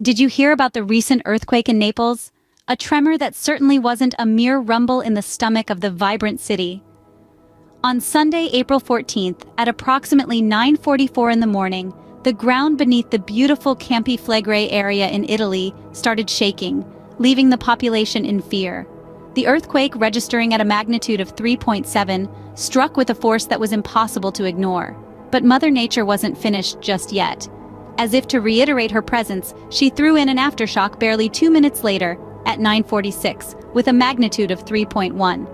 Did you hear about the recent earthquake in Naples? A tremor that certainly wasn't a mere rumble in the stomach of the vibrant city. On Sunday, April 14th, at approximately 9:44 in the morning, the ground beneath the beautiful Campi Flegrei area in Italy started shaking, leaving the population in fear. The earthquake, registering at a magnitude of 3.7, struck with a force that was impossible to ignore. But Mother Nature wasn't finished just yet. As if to reiterate her presence, she threw in an aftershock barely 2 minutes later, at 9:46, with a magnitude of 3.1.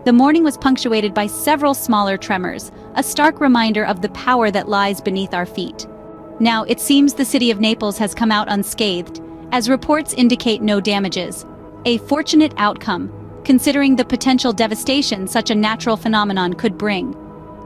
The morning was punctuated by several smaller tremors, a stark reminder of the power that lies beneath our feet. Now, it seems the city of Naples has come out unscathed, as reports indicate no damages. A fortunate outcome, considering the potential devastation such a natural phenomenon could bring.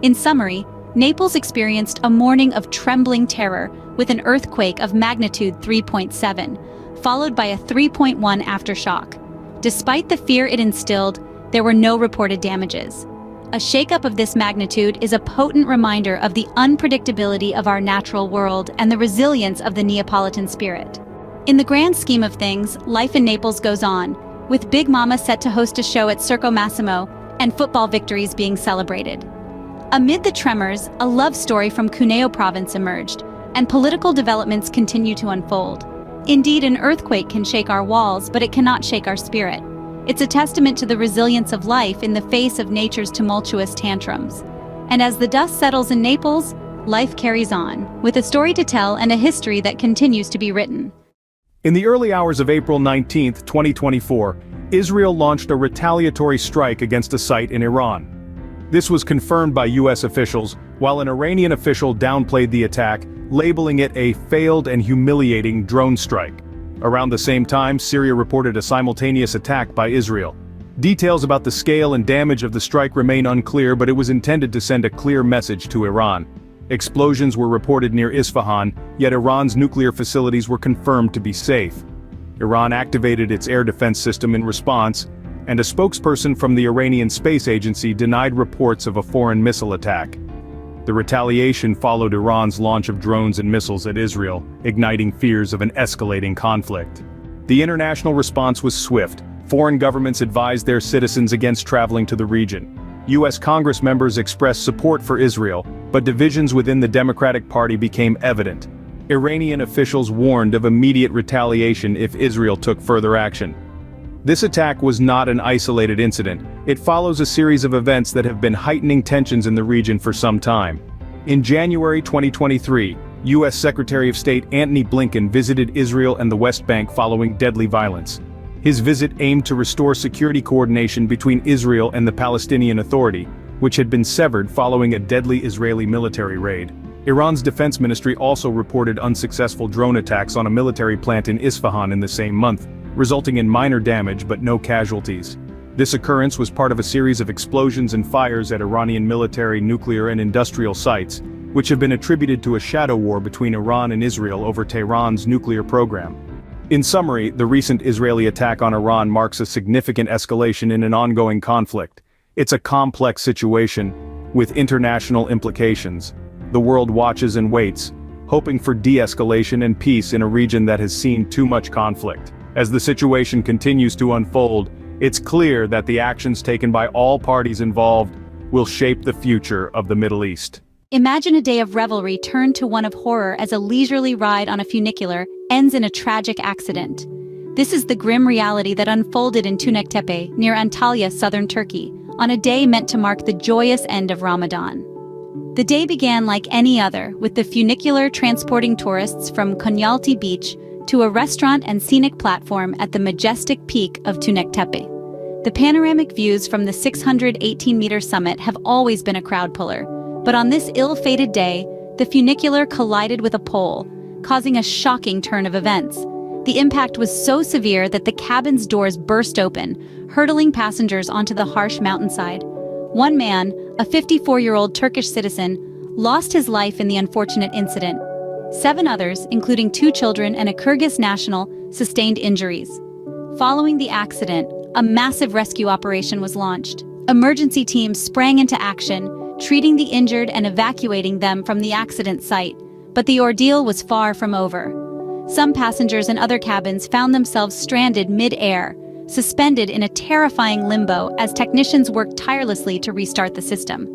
In summary, Naples experienced a morning of trembling terror with an earthquake of magnitude 3.7, followed by a 3.1 aftershock. Despite the fear it instilled, there were no reported damages. A shakeup of this magnitude is a potent reminder of the unpredictability of our natural world and the resilience of the Neapolitan spirit. In the grand scheme of things, life in Naples goes on, with Big Mama set to host a show at Circo Massimo and football victories being celebrated. Amid the tremors, a love story from Cuneo province emerged, and political developments continue to unfold. Indeed, an earthquake can shake our walls, but it cannot shake our spirit. It's a testament to the resilience of life in the face of nature's tumultuous tantrums. And as the dust settles in Naples, life carries on, with a story to tell and a history that continues to be written. In the early hours of April 19, 2024, Israel launched a retaliatory strike against a site in Iran. This was confirmed by U.S. officials, while an Iranian official downplayed the attack, labeling it a failed and humiliating drone strike. Around the same time, Syria reported a simultaneous attack by Israel. Details about the scale and damage of the strike remain unclear, but it was intended to send a clear message to Iran. Explosions were reported near Isfahan, yet Iran's nuclear facilities were confirmed to be safe. Iran activated its air defense system in response, and a spokesperson from the Iranian Space Agency denied reports of a foreign missile attack. The retaliation followed Iran's launch of drones and missiles at Israel, igniting fears of an escalating conflict. The international response was swift. Foreign governments advised their citizens against traveling to the region. U.S. Congress members expressed support for Israel, but divisions within the Democratic Party became evident. Iranian officials warned of immediate retaliation if Israel took further action. This attack was not an isolated incident. It follows a series of events that have been heightening tensions in the region for some time. In January 2023, U.S. Secretary of State Antony Blinken visited Israel and the West Bank following deadly violence. His visit aimed to restore security coordination between Israel and the Palestinian Authority, which had been severed following a deadly Israeli military raid. Iran's defense ministry also reported unsuccessful drone attacks on a military plant in Isfahan in the same month, resulting in minor damage but no casualties. This occurrence was part of a series of explosions and fires at Iranian military, nuclear and industrial sites, which have been attributed to a shadow war between Iran and Israel over Tehran's nuclear program. In summary, the recent Israeli attack on Iran marks a significant escalation in an ongoing conflict. It's a complex situation, with international implications. The world watches and waits, hoping for de-escalation and peace in a region that has seen too much conflict. As the situation continues to unfold, it's clear that the actions taken by all parties involved will shape the future of the Middle East. Imagine a day of revelry turned to one of horror as a leisurely ride on a funicular ends in a tragic accident. This is the grim reality that unfolded in Tunektepe, near Antalya, southern Turkey, on a day meant to mark the joyous end of Ramadan. The day began like any other, with the funicular transporting tourists from Konyaaltı Beach to a restaurant and scenic platform at the majestic peak of Tunektepe. The panoramic views from the 618-meter summit have always been a crowd puller, but on this ill-fated day, the funicular collided with a pole, causing a shocking turn of events. The impact was so severe that the cabin's doors burst open, hurtling passengers onto the harsh mountainside. One man, a 54-year-old Turkish citizen, lost his life in the unfortunate incident. 7 others, including 2 children and a Kyrgyz national, sustained injuries. Following the accident, a massive rescue operation was launched. Emergency teams sprang into action, treating the injured and evacuating them from the accident site, but the ordeal was far from over. some passengers in other cabins found themselves stranded mid-air, suspended in a terrifying limbo as technicians worked tirelessly to restart the system.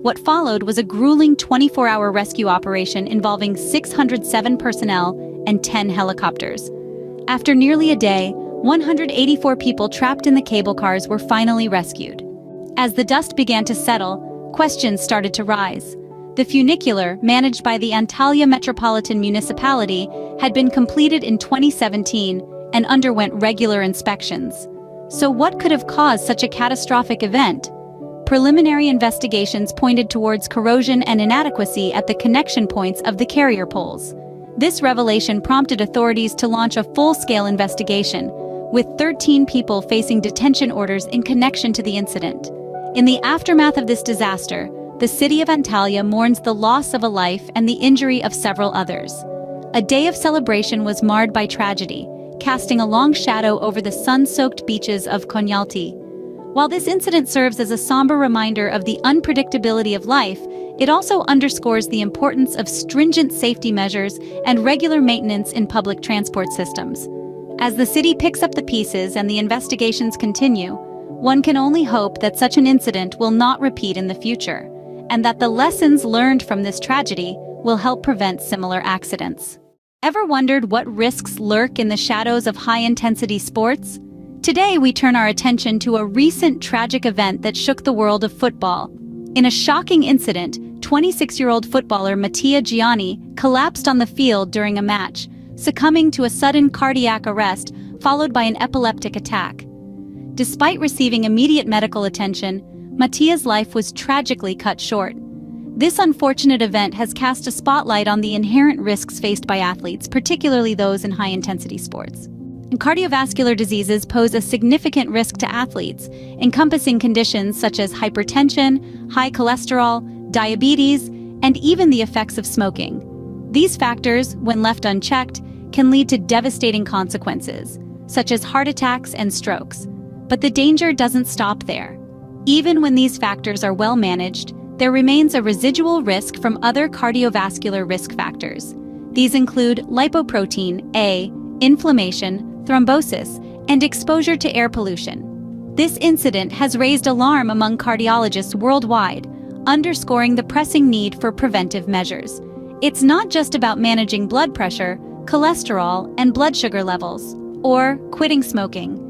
What followed was a grueling 24-hour rescue operation involving 607 personnel and 10 helicopters. After nearly a day, 184 people trapped in the cable cars were finally rescued. As the dust began to settle, questions started to rise. The funicular, managed by the Antalya Metropolitan Municipality, had been completed in 2017 and underwent regular inspections. So what could have caused such a catastrophic event? Preliminary investigations pointed towards corrosion and inadequacy at the connection points of the carrier poles. This revelation prompted authorities to launch a full-scale investigation, with 13 people facing detention orders in connection to the incident. In the aftermath of this disaster, the city of Antalya mourns the loss of a life and the injury of several others. A day of celebration was marred by tragedy, casting a long shadow over the sun-soaked beaches of Konyaaltı. While this incident serves as a somber reminder of the unpredictability of life, it also underscores the importance of stringent safety measures and regular maintenance in public transport systems. As the city picks up the pieces and the investigations continue, one can only hope that such an incident will not repeat in the future, and that the lessons learned from this tragedy will help prevent similar accidents. Ever wondered what risks lurk in the shadows of high-intensity sports? Today we turn our attention to a recent tragic event that shook the world of football. In a shocking incident, 26-year-old footballer Mattia Gianni collapsed on the field during a match, succumbing to a sudden cardiac arrest followed by an epileptic attack. Despite receiving immediate medical attention, Mattia's life was tragically cut short. This unfortunate event has cast a spotlight on the inherent risks faced by athletes, particularly those in high-intensity sports. Cardiovascular diseases pose a significant risk to athletes, encompassing conditions such as hypertension, high cholesterol, diabetes, and even the effects of smoking. These factors, when left unchecked, can lead to devastating consequences, such as heart attacks and strokes. But the danger doesn't stop there. Even when these factors are well managed, there remains a residual risk from other cardiovascular risk factors. These include lipoprotein A, inflammation, thrombosis, and exposure to air pollution. This incident has raised alarm among cardiologists worldwide, underscoring the pressing need for preventive measures. It's not just about managing blood pressure, cholesterol, and blood sugar levels, or quitting smoking.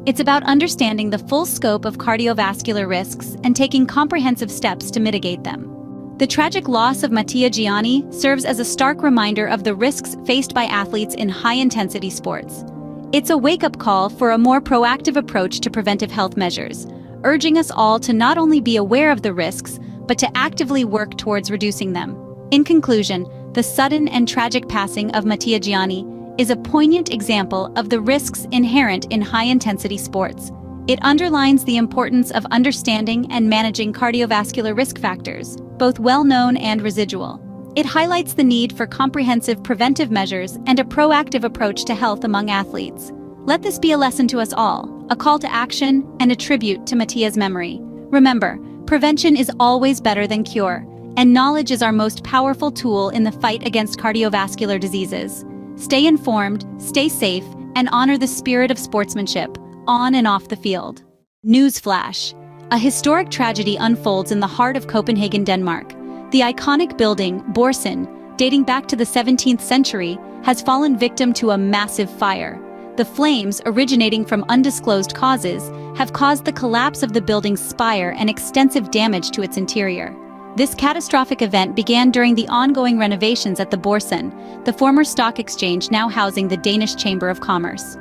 It's about understanding the full scope of cardiovascular risks and taking comprehensive steps to mitigate them. The tragic loss of Mattia Gianni serves as a stark reminder of the risks faced by athletes in high-intensity sports. It's a wake-up call for a more proactive approach to preventive health measures, urging us all to not only be aware of the risks, but to actively work towards reducing them. In conclusion, the sudden and tragic passing of Mattia Gianni is a poignant example of the risks inherent in high-intensity sports. It underlines the importance of understanding and managing cardiovascular risk factors, both well-known and residual. It highlights the need for comprehensive preventive measures and a proactive approach to health among athletes. Let this be a lesson to us all, a call to action and a tribute to Mattia's memory. Remember, prevention is always better than cure, and knowledge is our most powerful tool in the fight against cardiovascular diseases. Stay informed, stay safe, and honor the spirit of sportsmanship, on and off the field. Newsflash: a historic tragedy unfolds in the heart of Copenhagen, Denmark. The iconic building, Borsen, dating back to the 17th century, has fallen victim to a massive fire. The flames, originating from undisclosed causes, have caused the collapse of the building's spire and extensive damage to its interior. This catastrophic event began during the ongoing renovations at the Borsen, the former stock exchange now housing the Danish Chamber of Commerce.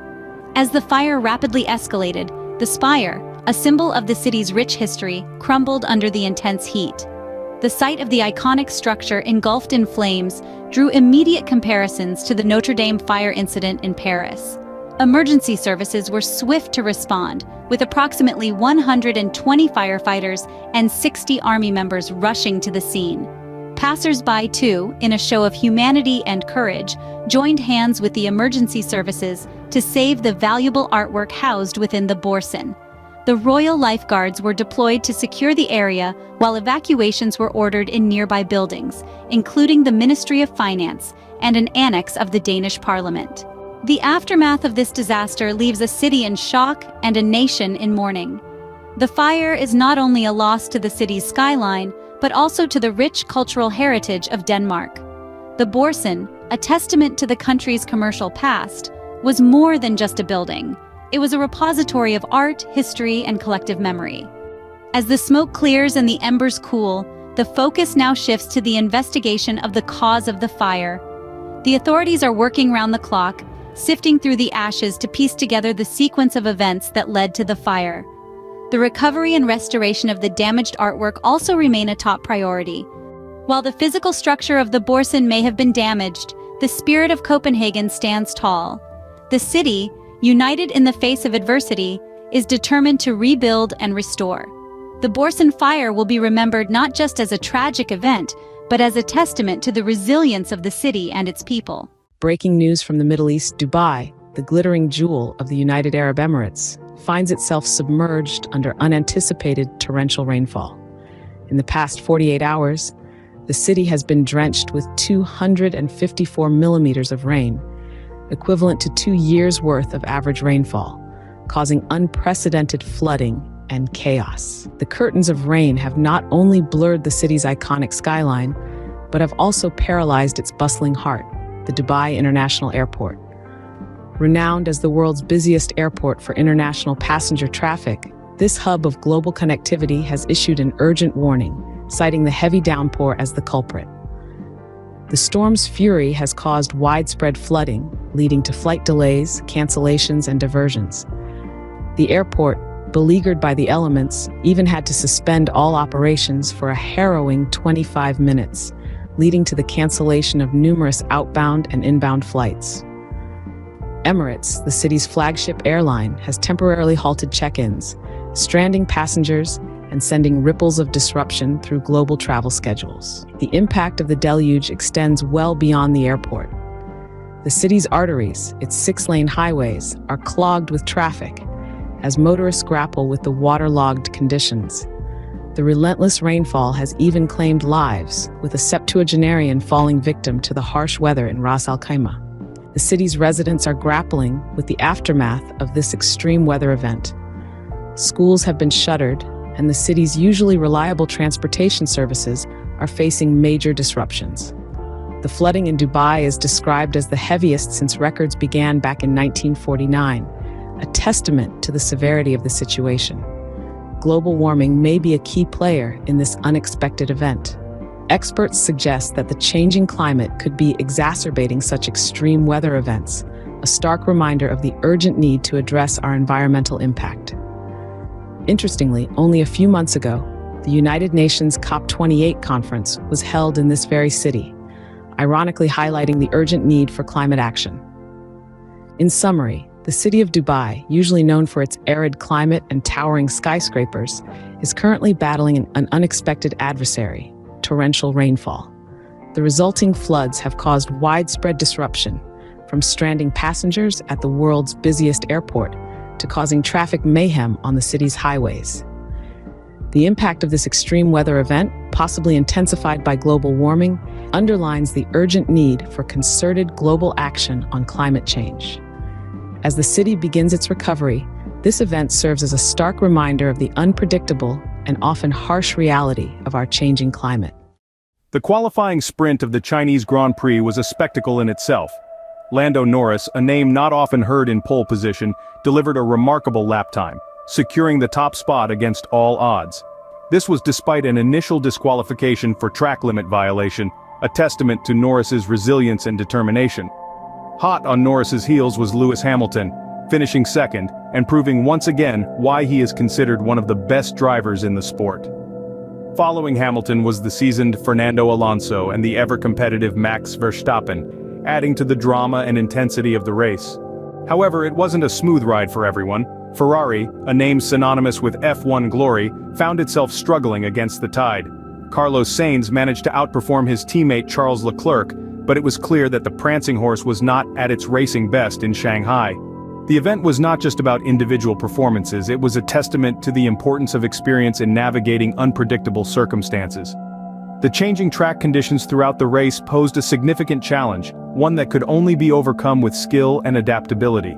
As the fire rapidly escalated, the spire, a symbol of the city's rich history, crumbled under the intense heat. The site of the iconic structure engulfed in flames drew immediate comparisons to the Notre Dame fire incident in Paris. Emergency services were swift to respond, with approximately 120 firefighters and 60 army members rushing to the scene. Passers-by, too, in a show of humanity and courage, joined hands with the emergency services to save the valuable artwork housed within the Borsen. The Royal Lifeguards were deployed to secure the area, while evacuations were ordered in nearby buildings, including the Ministry of Finance, and an annex of the Danish parliament. The aftermath of this disaster leaves a city in shock and a nation in mourning. The fire is not only a loss to the city's skyline, but also to the rich cultural heritage of Denmark. The Borsen, a testament to the country's commercial past, was more than just a building. It was a repository of art, history, and collective memory. As the smoke clears and the embers cool, the focus now shifts to the investigation of the cause of the fire. The authorities are working round the clock, sifting through the ashes to piece together the sequence of events that led to the fire. The recovery and restoration of the damaged artwork also remain a top priority. While the physical structure of the Borsen may have been damaged, the spirit of Copenhagen stands tall. The city, united in the face of adversity, is determined to rebuild and restore. The Borsen fire will be remembered not just as a tragic event, but as a testament to the resilience of the city and its people. Breaking news from the Middle East: Dubai, the glittering jewel of the United Arab Emirates, finds itself submerged under unanticipated torrential rainfall. In the past 48 hours, the city has been drenched with 254 millimeters of rain, equivalent to 2 years' worth of average rainfall, causing unprecedented flooding and chaos. The curtains of rain have not only blurred the city's iconic skyline, but have also paralyzed its bustling heart, the Dubai International Airport. Renowned as the world's busiest airport for international passenger traffic, this hub of global connectivity has issued an urgent warning, citing the heavy downpour as the culprit. The storm's fury has caused widespread flooding, leading to flight delays, cancellations, and diversions. The airport, beleaguered by the elements, even had to suspend all operations for a harrowing 25 minutes, leading to the cancellation of numerous outbound and inbound flights. Emirates, the city's flagship airline, has temporarily halted check-ins, stranding passengers and sending ripples of disruption through global travel schedules. The impact of the deluge extends well beyond the airport. The city's arteries, its 6-lane highways, are clogged with traffic as motorists grapple with the waterlogged conditions. The relentless rainfall has even claimed lives, with a septuagenarian falling victim to the harsh weather in Ras Al Khaimah. The city's residents are grappling with the aftermath of this extreme weather event. Schools have been shuttered, and the city's usually reliable transportation services are facing major disruptions. The flooding in Dubai is described as the heaviest since records began back in 1949, a testament to the severity of the situation. Global warming may be a key player in this unexpected event. Experts suggest that the changing climate could be exacerbating such extreme weather events, a stark reminder of the urgent need to address our environmental impact. Interestingly, only a few months ago, the United Nations COP28 conference was held in this very city, ironically highlighting the urgent need for climate action. In summary, the city of Dubai, usually known for its arid climate and towering skyscrapers, is currently battling an unexpected adversary: torrential rainfall. The resulting floods have caused widespread disruption, from stranding passengers at the world's busiest airport to causing traffic mayhem on the city's highways. The impact of this extreme weather event, possibly intensified by global warming, underlines the urgent need for concerted global action on climate change. As the city begins its recovery, this event serves as a stark reminder of the unpredictable and often harsh reality of our changing climate. The qualifying sprint of the Chinese Grand Prix was a spectacle in itself. Lando Norris, a name not often heard in pole position, delivered a remarkable lap time, securing the top spot against all odds. This was despite an initial disqualification for track limit violation, a testament to Norris's resilience and determination. Hot on Norris's heels was Lewis Hamilton, finishing second and proving once again why he is considered one of the best drivers in the sport. Following Hamilton was the seasoned Fernando Alonso and the ever-competitive Max Verstappen, adding to the drama and intensity of the race. However, it wasn't a smooth ride for everyone. Ferrari, a name synonymous with F1 glory, found itself struggling against the tide. Carlos Sainz managed to outperform his teammate Charles Leclerc, but it was clear that the prancing horse was not at its racing best in Shanghai. The event was not just about individual performances, it was a testament to the importance of experience in navigating unpredictable circumstances. The changing track conditions throughout the race posed a significant challenge, one that could only be overcome with skill and adaptability.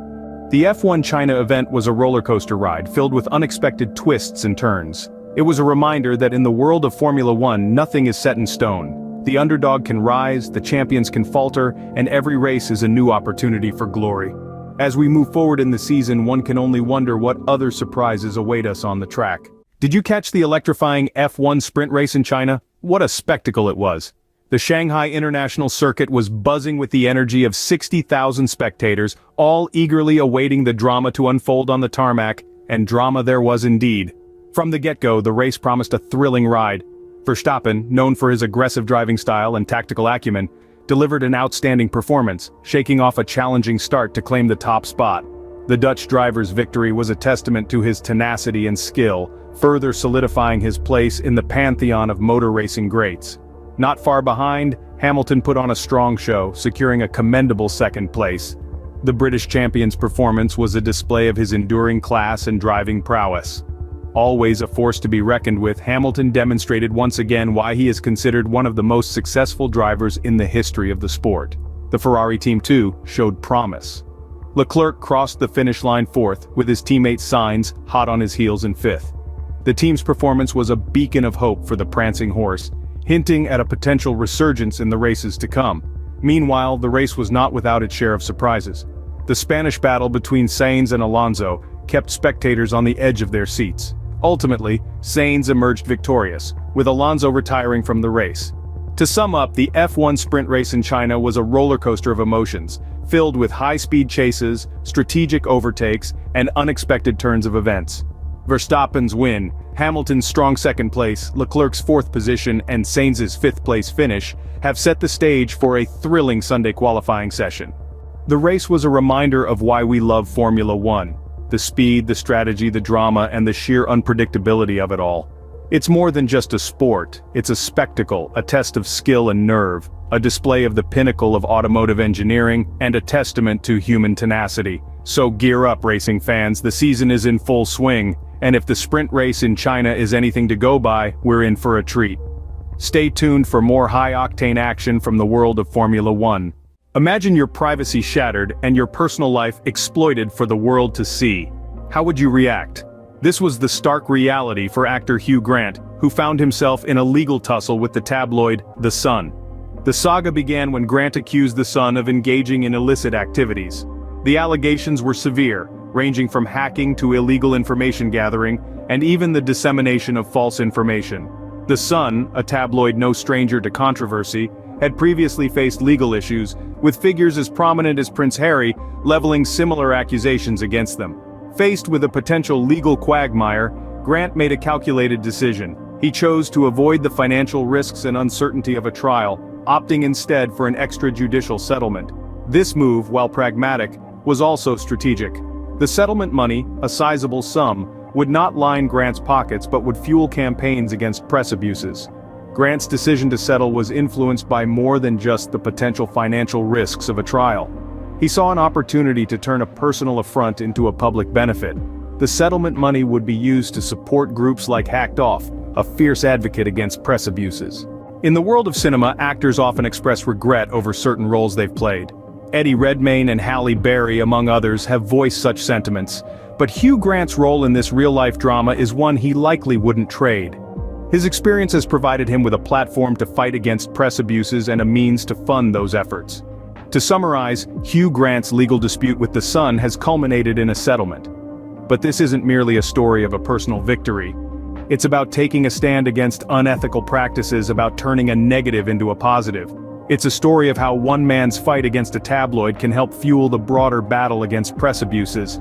The F1 China event was a roller coaster ride filled with unexpected twists and turns. It was a reminder that in the world of Formula One, nothing is set in stone. The underdog can rise, the champions can falter, and every race is a new opportunity for glory. As we move forward in the season, one can only wonder what other surprises await us on the track. Did you catch the electrifying F1 sprint race in China? What a spectacle it was. The Shanghai International Circuit was buzzing with the energy of 60,000 spectators, all eagerly awaiting the drama to unfold on the tarmac, and drama there was indeed. From the get-go, the race promised a thrilling ride. Verstappen, known for his aggressive driving style and tactical acumen, delivered an outstanding performance, shaking off a challenging start to claim the top spot. The Dutch driver's victory was a testament to his tenacity and skill, further solidifying his place in the pantheon of motor racing greats. Not far behind, Hamilton put on a strong show, securing a commendable second place. The British champion's performance was a display of his enduring class and driving prowess. Always a force to be reckoned with, Hamilton demonstrated once again why he is considered one of the most successful drivers in the history of the sport. The Ferrari team too showed promise. Leclerc crossed the finish line fourth, with his teammate Sainz hot on his heels in fifth. The team's performance was a beacon of hope for the prancing horse, hinting at a potential resurgence in the races to come. Meanwhile, the race was not without its share of surprises. The Spanish battle between Sainz and Alonso kept spectators on the edge of their seats. Ultimately, Sainz emerged victorious, with Alonso retiring from the race. To sum up, the F1 sprint race in China was a roller coaster of emotions, filled with high-speed chases, strategic overtakes, and unexpected turns of events. Verstappen's win, Hamilton's strong second place, Leclerc's fourth position, and Sainz's fifth-place finish have set the stage for a thrilling Sunday qualifying session. The race was a reminder of why we love Formula One: the speed, the strategy, the drama, and the sheer unpredictability of it all. It's more than just a sport, it's a spectacle, a test of skill and nerve, a display of the pinnacle of automotive engineering, and a testament to human tenacity. So gear up, racing fans, the season is in full swing, and if the sprint race in China is anything to go by, we're in for a treat. Stay tuned for more high-octane action from the world of Formula One. Imagine your privacy shattered and your personal life exploited for the world to see. How would you react? This was the stark reality for actor Hugh Grant, who found himself in a legal tussle with the tabloid The Sun. The saga began when Grant accused The Sun of engaging in illicit activities. The allegations were severe, ranging from hacking to illegal information gathering, and even the dissemination of false information. The Sun, a tabloid no stranger to controversy, had previously faced legal issues, with figures as prominent as Prince Harry leveling similar accusations against them. Faced with a potential legal quagmire, Grant made a calculated decision. He chose to avoid the financial risks and uncertainty of a trial, opting instead for an extrajudicial settlement. This move, while pragmatic, was also strategic. The settlement money, a sizable sum, would not line Grant's pockets but would fuel campaigns against press abuses. Grant's decision to settle was influenced by more than just the potential financial risks of a trial. He saw an opportunity to turn a personal affront into a public benefit. The settlement money would be used to support groups like Hacked Off, a fierce advocate against press abuses. In the world of cinema, actors often express regret over certain roles they've played. Eddie Redmayne and Halle Berry, among others, have voiced such sentiments. But Hugh Grant's role in this real-life drama is one he likely wouldn't trade. His experience has provided him with a platform to fight against press abuses and a means to fund those efforts. To summarize, Hugh Grant's legal dispute with The Sun has culminated in a settlement. But this isn't merely a story of a personal victory. It's about taking a stand against unethical practices, about turning a negative into a positive. It's a story of how one man's fight against a tabloid can help fuel the broader battle against press abuses.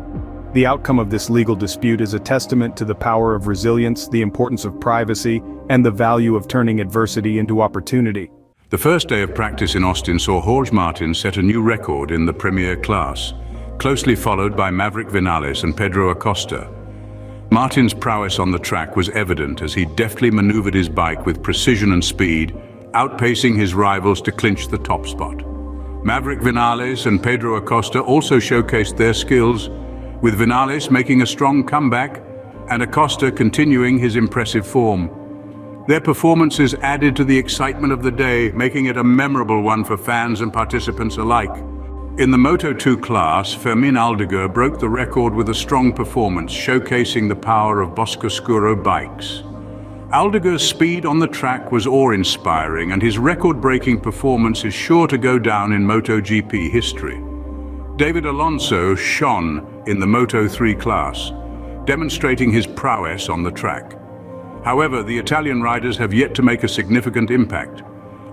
The outcome of this legal dispute is a testament to the power of resilience, the importance of privacy, and the value of turning adversity into opportunity. The first day of practice in Austin saw Jorge Martin set a new record in the Premier class, closely followed by Maverick Vinales and Pedro Acosta. Martin's prowess on the track was evident as he deftly maneuvered his bike with precision and speed, outpacing his rivals to clinch the top spot. Maverick Vinales and Pedro Acosta also showcased their skills, with Vinales making a strong comeback and Acosta continuing his impressive form. Their performances added to the excitement of the day, making it a memorable one for fans and participants alike. In the Moto2 class, Fermin Aldeguer broke the record with a strong performance, showcasing the power of Boscoscuro bikes. Aldeguer's speed on the track was awe-inspiring, and his record-breaking performance is sure to go down in MotoGP history. David Alonso shone in the Moto3 class, demonstrating his prowess on the track. However, the Italian riders have yet to make a significant impact,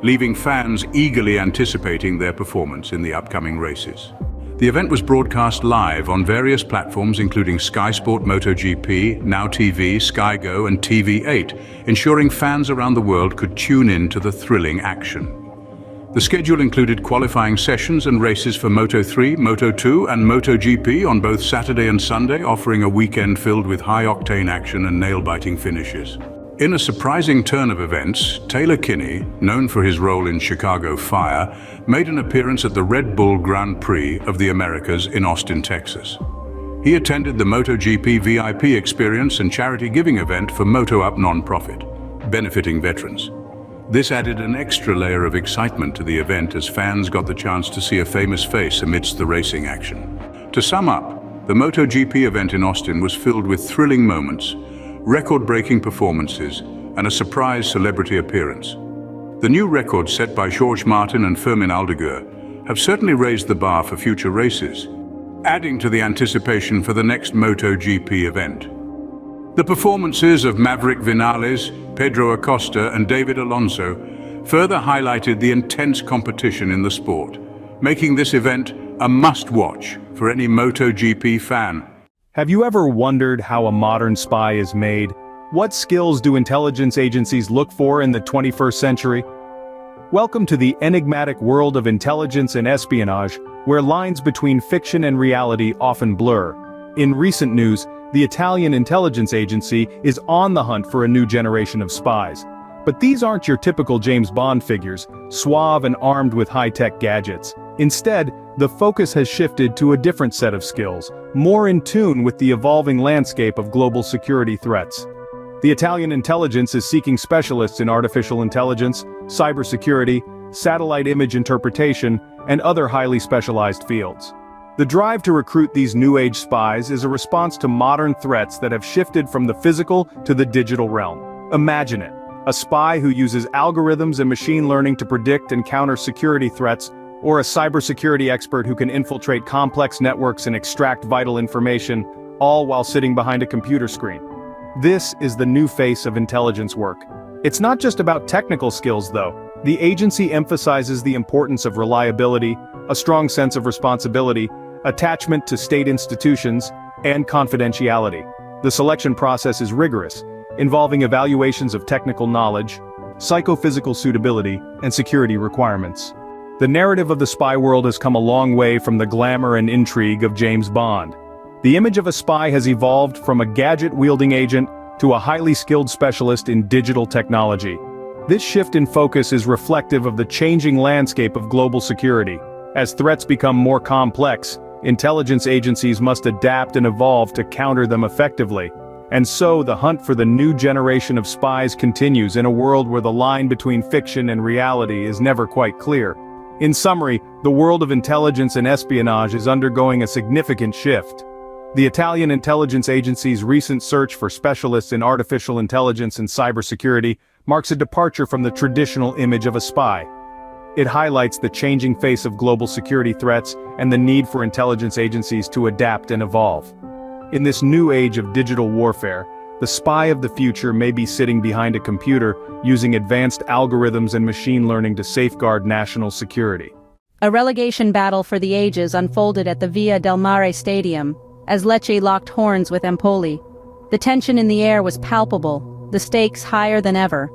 leaving fans eagerly anticipating their performance in the upcoming races. The event was broadcast live on various platforms including Sky Sport MotoGP, Now TV, Sky Go and TV8, ensuring fans around the world could tune in to the thrilling action. The schedule included qualifying sessions and races for Moto3, Moto2 and MotoGP on both Saturday and Sunday, offering a weekend filled with high-octane action and nail-biting finishes. In a surprising turn of events, Taylor Kinney, known for his role in Chicago Fire, made an appearance at the Red Bull Grand Prix of the Americas in Austin, Texas. He attended the MotoGP VIP experience and charity giving event for Moto Up nonprofit, benefiting veterans. This added an extra layer of excitement to the event as fans got the chance to see a famous face amidst the racing action. To sum up, the MotoGP event in Austin was filled with thrilling moments, record-breaking performances, and a surprise celebrity appearance. The new records set by George Martin and Fermin Aldeguer have certainly raised the bar for future races, adding to the anticipation for the next MotoGP event. The performances of Maverick Vinales, Pedro Acosta, and David Alonso further highlighted the intense competition in the sport, making this event a must-watch for any MotoGP fan. Have you ever wondered how a modern spy is made? What skills do intelligence agencies look for in the 21st century? Welcome to the enigmatic world of intelligence and espionage, where lines between fiction and reality often blur. In recent news, the Italian intelligence agency is on the hunt for a new generation of spies. But these aren't your typical James Bond figures, suave and armed with high-tech gadgets. Instead, the focus has shifted to a different set of skills, more in tune with the evolving landscape of global security threats. The Italian intelligence is seeking specialists in artificial intelligence, cybersecurity, satellite image interpretation, and other highly specialized fields. The drive to recruit these new-age spies is a response to modern threats that have shifted from the physical to the digital realm. Imagine it, a spy who uses algorithms and machine learning to predict and counter security threats, or a cybersecurity expert who can infiltrate complex networks and extract vital information, all while sitting behind a computer screen. This is the new face of intelligence work. It's not just about technical skills, though. The agency emphasizes the importance of reliability, a strong sense of responsibility, attachment to state institutions, and confidentiality. The selection process is rigorous, involving evaluations of technical knowledge, psychophysical suitability, and security requirements. The narrative of the spy world has come a long way from the glamour and intrigue of James Bond. The image of a spy has evolved from a gadget-wielding agent to a highly skilled specialist in digital technology. This shift in focus is reflective of the changing landscape of global security. As threats become more complex, intelligence agencies must adapt and evolve to counter them effectively. And so the hunt for the new generation of spies continues in a world where the line between fiction and reality is never quite clear. In summary, the world of intelligence and espionage is undergoing a significant shift. The Italian intelligence agency's recent search for specialists in artificial intelligence and cybersecurity marks a departure from the traditional image of a spy. It highlights the changing face of global security threats and the need for intelligence agencies to adapt and evolve. In this new age of digital warfare, the spy of the future may be sitting behind a computer using advanced algorithms and machine learning to safeguard national security. A relegation battle for the ages unfolded at the Via del Mare Stadium, as Lecce locked horns with Empoli. The tension in the air was palpable, the stakes higher than ever.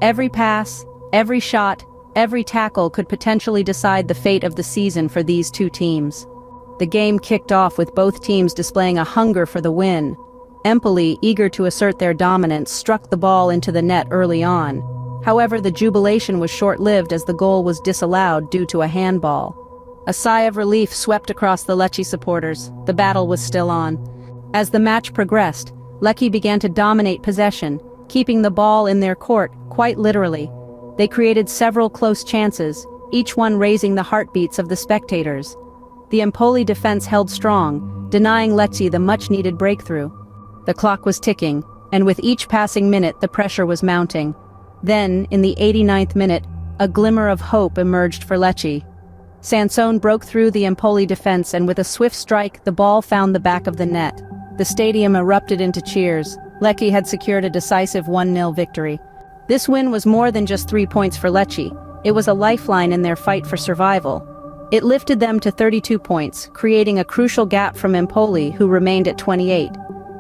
Every pass, every shot, every tackle could potentially decide the fate of the season for these two teams. The game kicked off with both teams displaying a hunger for the win. Empoli, eager to assert their dominance, struck the ball into the net early on. However, the jubilation was short-lived as the goal was disallowed due to a handball. A sigh of relief swept across the Lecce supporters. The battle was still on. As the match progressed, Lecce began to dominate possession, keeping the ball in their court, quite literally. They created several close chances, each one raising the heartbeats of the spectators. The Empoli defense held strong, denying Lecce the much-needed breakthrough. The clock was ticking, and with each passing minute the pressure was mounting. Then, in the 89th minute, a glimmer of hope emerged for Lecce. Sansone broke through the Empoli defense, and with a swift strike the ball found the back of the net. The stadium erupted into cheers. Lecce had secured a decisive 1-0 victory. This win was more than just 3 points for Lecce. It was a lifeline in their fight for survival. It lifted them to 32 points, creating a crucial gap from Empoli, who remained at 28.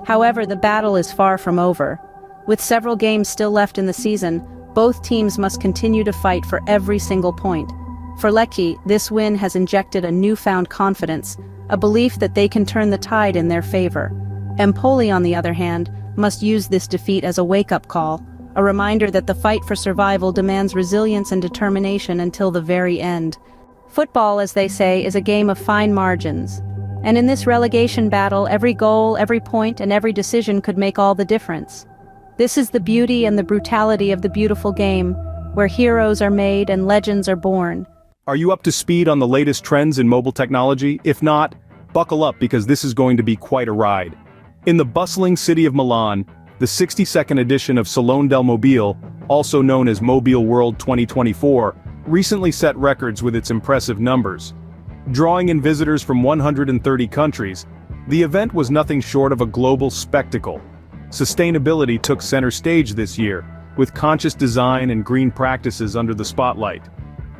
However, the battle is far from over. With several games still left in the season, both teams must continue to fight for every single point. For Lecce, this win has injected a newfound confidence, a belief that they can turn the tide in their favor. Empoli, on the other hand, must use this defeat as a wake-up call, a reminder that the fight for survival demands resilience and determination until the very end. Football, as they say, is a game of fine margins. And in this relegation battle, every goal, every point, and every decision could make all the difference. This is the beauty and the brutality of the beautiful game, where heroes are made and legends are born. Are you up to speed on the latest trends in mobile technology? If not, buckle up because this is going to be quite a ride. In the bustling city of Milan, the 62nd edition of Salone del Mobile, also known as Mobile World 2024, recently set records with its impressive numbers. Drawing in visitors from 130 countries, the event was nothing short of a global spectacle. Sustainability took center stage this year, with conscious design and green practices under the spotlight.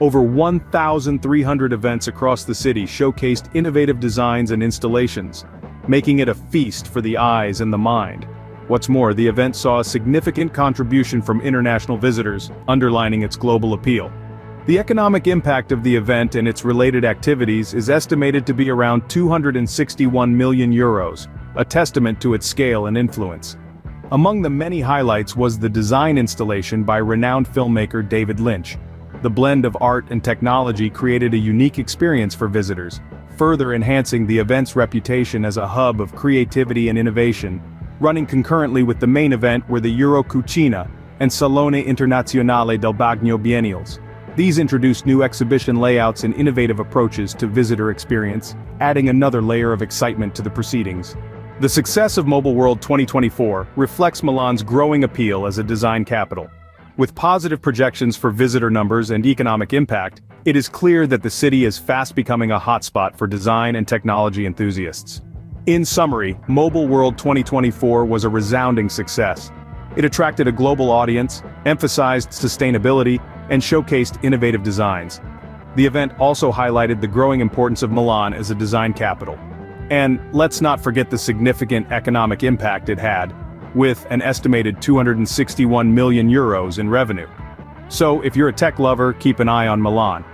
Over 1,300 events across the city showcased innovative designs and installations, making it a feast for the eyes and the mind. What's more, the event saw a significant contribution from international visitors, underlining its global appeal. The economic impact of the event and its related activities is estimated to be around 261 million euros, a testament to its scale and influence. Among the many highlights was the design installation by renowned filmmaker David Lynch. The blend of art and technology created a unique experience for visitors, further enhancing the event's reputation as a hub of creativity and innovation. Running concurrently with the main event were the Eurocucina and Salone Internazionale del Bagno Biennials. These introduced new exhibition layouts and innovative approaches to visitor experience, adding another layer of excitement to the proceedings. The success of Mobile World 2024 reflects Milan's growing appeal as a design capital. With positive projections for visitor numbers and economic impact, it is clear that the city is fast becoming a hotspot for design and technology enthusiasts. In summary, Mobile World 2024 was a resounding success. It attracted a global audience, emphasized sustainability, and showcased innovative designs. The event also highlighted the growing importance of Milan as a design capital. And let's not forget the significant economic impact it had, with an estimated 261 million euros in revenue. So if you're a tech lover, keep an eye on Milan.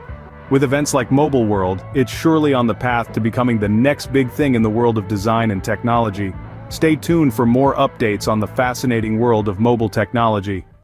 With events like Mobile World, it's surely on the path to becoming the next big thing in the world of design and technology. Stay tuned for more updates on the fascinating world of mobile technology.